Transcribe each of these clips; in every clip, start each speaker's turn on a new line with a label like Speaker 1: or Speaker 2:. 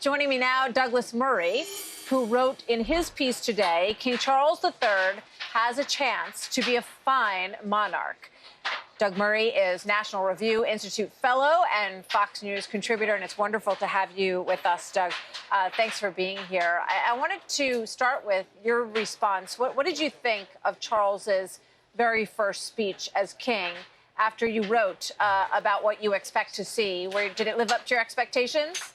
Speaker 1: Joining me now, Douglas Murray, who wrote in his piece today, King Charles III has a chance to be a fine monarch. Doug Murray is National Review Institute Fellow and Fox News contributor, and it's wonderful to have you with us, Doug. Thanks for being here. I wanted to start with your response. What did you think of Charles's very first speech as king after you wrote about what you expect to see? Did it live up to your expectations?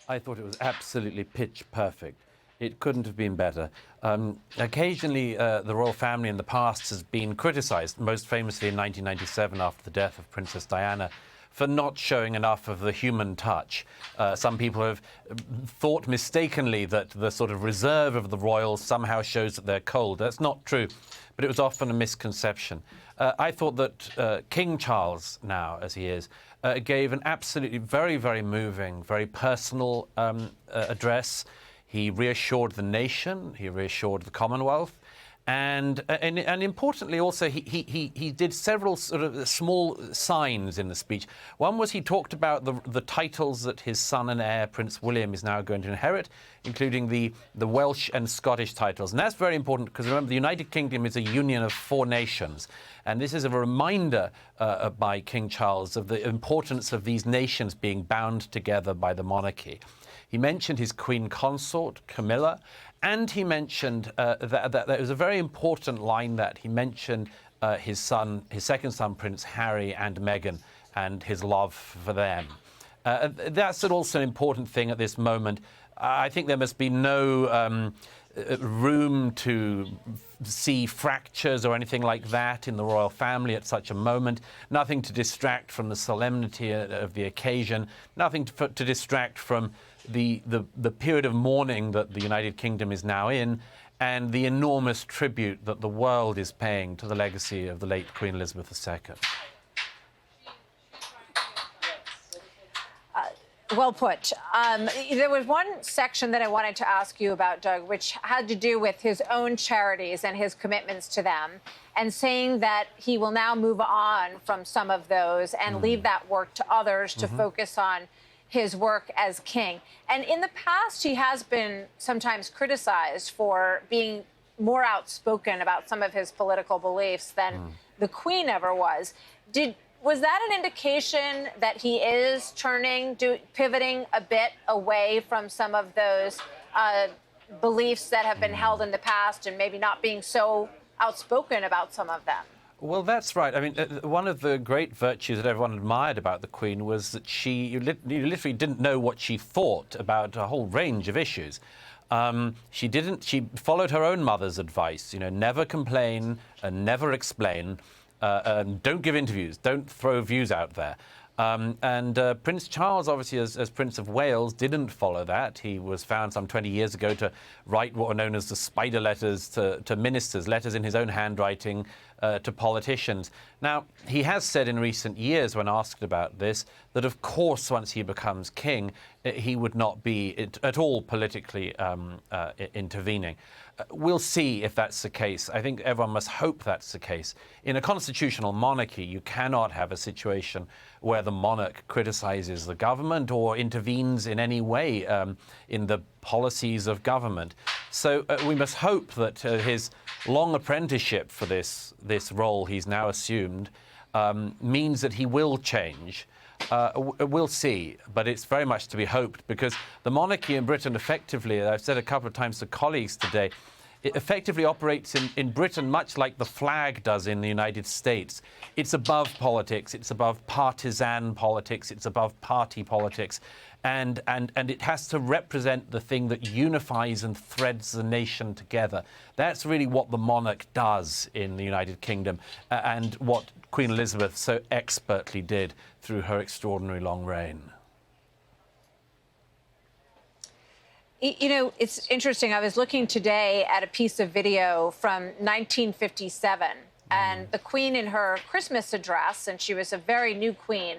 Speaker 2: I thought it was absolutely pitch perfect. It couldn't have been better. Occasionally, the royal family in the past has been criticised, most famously in 1997 after the death of Princess Diana, for not showing enough of the human touch. Some people have thought mistakenly that the sort of reserve of the royals somehow shows that they're cold. That's not true, but it was often a misconception. I thought that King Charles, now as he is, gave an absolutely very, very moving, very personal address. He reassured the nation, he reassured the Commonwealth, and importantly also he did several sort of small signs in the speech. One was he talked about the titles that his son and heir Prince William is now going to inherit, including the Welsh and Scottish titles. And that's very important because remember, the United Kingdom is a union of 4 nations. And this is a reminder by King Charles of the importance of these nations being bound together by the monarchy. He mentioned his Queen Consort, Camilla, and he mentioned that it was a very important line that he mentioned his second son, Prince Harry, and Meghan, and his love for them. That's also an important thing at this moment. I think there must be no room to see fractures or anything like that in the royal family at such a moment. Nothing to distract from the solemnity of the occasion. Nothing to distract from the period of mourning that the United Kingdom is now in, and the enormous tribute that the world is paying to the legacy of the late Queen Elizabeth II.
Speaker 1: Well put. There was one section that I wanted to ask you about, Doug, which had to do with his own charities and his commitments to them, and saying that he will now move on from some of those and leave that work to others to focus on his work as king. And in the past, he has been sometimes criticized for being more outspoken about some of his political beliefs than the Queen ever was. Was that an indication that he is pivoting a bit away from some of those beliefs that have been held in the past and maybe not being so outspoken about some of them?
Speaker 2: Well, that's right. I mean, one of the great virtues that everyone admired about the Queen was that you literally didn't know what she thought about a whole range of issues. She followed her own mother's advice, never complain and never explain. Don't give interviews, don't throw views out there. Prince Charles, obviously, as Prince of Wales, didn't follow that. He was found some 20 years ago to write what are known as the spider letters to ministers, letters in his own handwriting to politicians. Now, he has said in recent years, when asked about this, that of course, once he becomes king, he would not be at all politically intervening. We'll see if that's the case. I think everyone must hope that's the case. In a constitutional monarchy, you cannot have a situation where the monarch criticizes the government or intervenes in any way in the policies of government. So we must hope that his long apprenticeship for this role he's now assumed means that he will change. We'll see, but it's very much to be hoped, because the monarchy in Britain effectively, I've said a couple of times to colleagues today, it effectively operates in Britain much like the flag does in the United States. It's above politics, it's above partisan politics, it's above party politics, and it has to represent the thing that unifies and threads the nation together. That's really what the monarch does in the United Kingdom, and what Queen Elizabeth so expertly did through her extraordinary long reign.
Speaker 1: It's interesting. I was looking today at a piece of video from 1957, and the Queen in her Christmas address, and she was a very new queen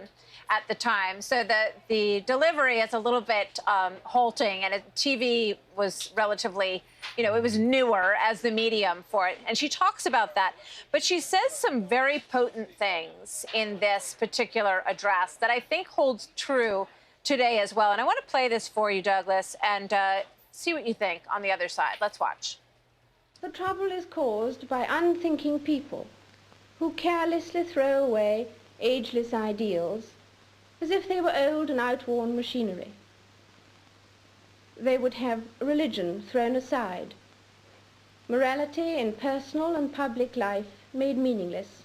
Speaker 1: at the time, so the delivery is a little bit halting, and TV was relatively, it was newer as the medium for it. And she talks about that, but she says some very potent things in this particular address that I think holds true today as well. And I want to play this for you, Douglas, and see what you think on the other side. Let's watch.
Speaker 3: The trouble is caused by unthinking people who carelessly throw away ageless ideals as if they were old and outworn machinery. They would have religion thrown aside, morality in personal and public life made meaningless,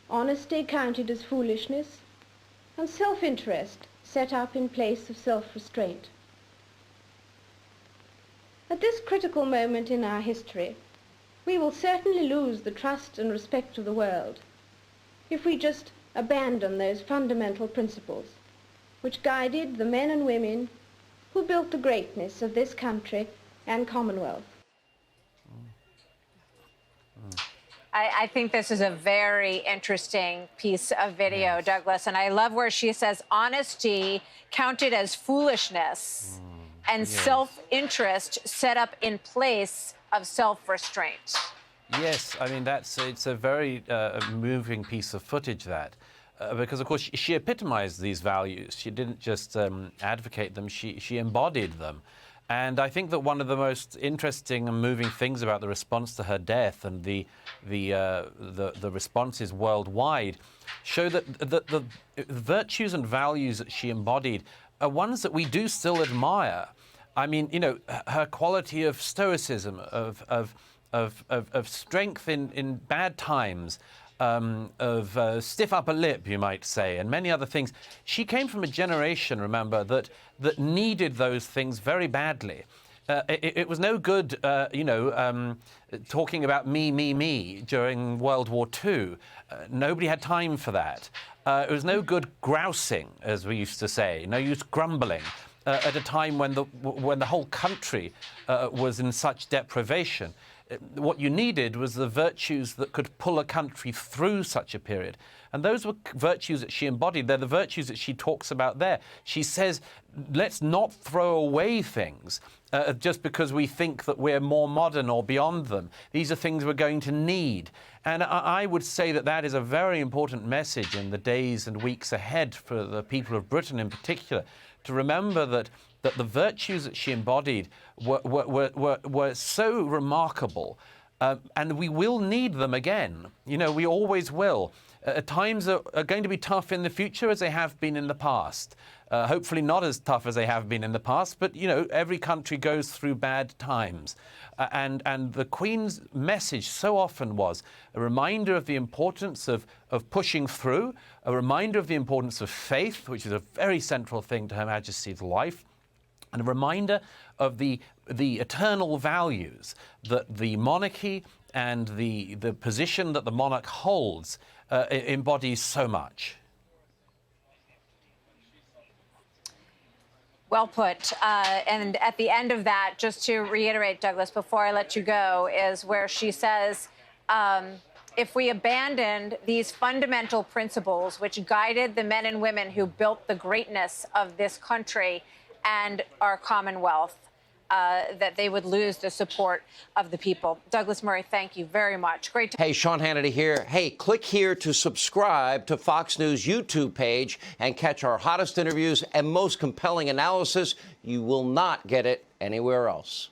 Speaker 3: honesty counted as foolishness, and self-interest set up in place of self-restraint. At this critical moment in our history, we will certainly lose the trust and respect of the world if we just abandon those fundamental principles which guided the men and women who built the greatness of this country and Commonwealth.
Speaker 1: I think this is a very interesting piece of video, Douglas, and I love where she says honesty counted as foolishness and self-interest set up in place of self-restraint.
Speaker 2: Yes, I mean, it's a very moving piece of footage, that. Because, of course, she epitomized these values. She didn't just advocate them, she embodied them. And I think that one of the most interesting and moving things about the response to her death and the responses worldwide show that the virtues and values that she embodied are ones that we do still admire. I mean, you know, her quality of stoicism, of strength in bad times, of stiff upper lip, you might say, and many other things. She came from a generation, remember, that needed those things very badly. It was no good, talking about me during World War II. Nobody had time for that. It was no good grousing, as we used to say, no use grumbling. At a time when the whole country was in such deprivation. What you needed was the virtues that could pull a country through such a period. And those were virtues that she embodied. They're the virtues that she talks about there. She says, let's not throw away things just because we think that we're more modern or beyond them. These are things we're going to need. And I would say that that is a very important message in the days and weeks ahead for the people of Britain in particular, to remember that the virtues that she embodied were so remarkable, and we will need them again. You know, we always will. Times are going to be tough in the future as they have been in the past. Hopefully not as tough as they have been in the past, but, you know, every country goes through bad times. And the Queen's message so often was a reminder of the importance of pushing through, a reminder of the importance of faith, which is a very central thing to Her Majesty's life, and a reminder of the eternal values that the monarchy and the position that the monarch holds embodies so much.
Speaker 1: Well put. And at the end of that, just to reiterate, Douglas, before I let you go, is where she says, if we abandoned these fundamental principles which guided the men and women who built the greatness of this country and our Commonwealth, that they would lose the support of the people. Douglas Murray, thank you very much. Great to—
Speaker 4: Hey, Sean Hannity here. Hey, click here to subscribe to Fox News YouTube page and catch our hottest interviews and most compelling analysis. You will not get it anywhere else.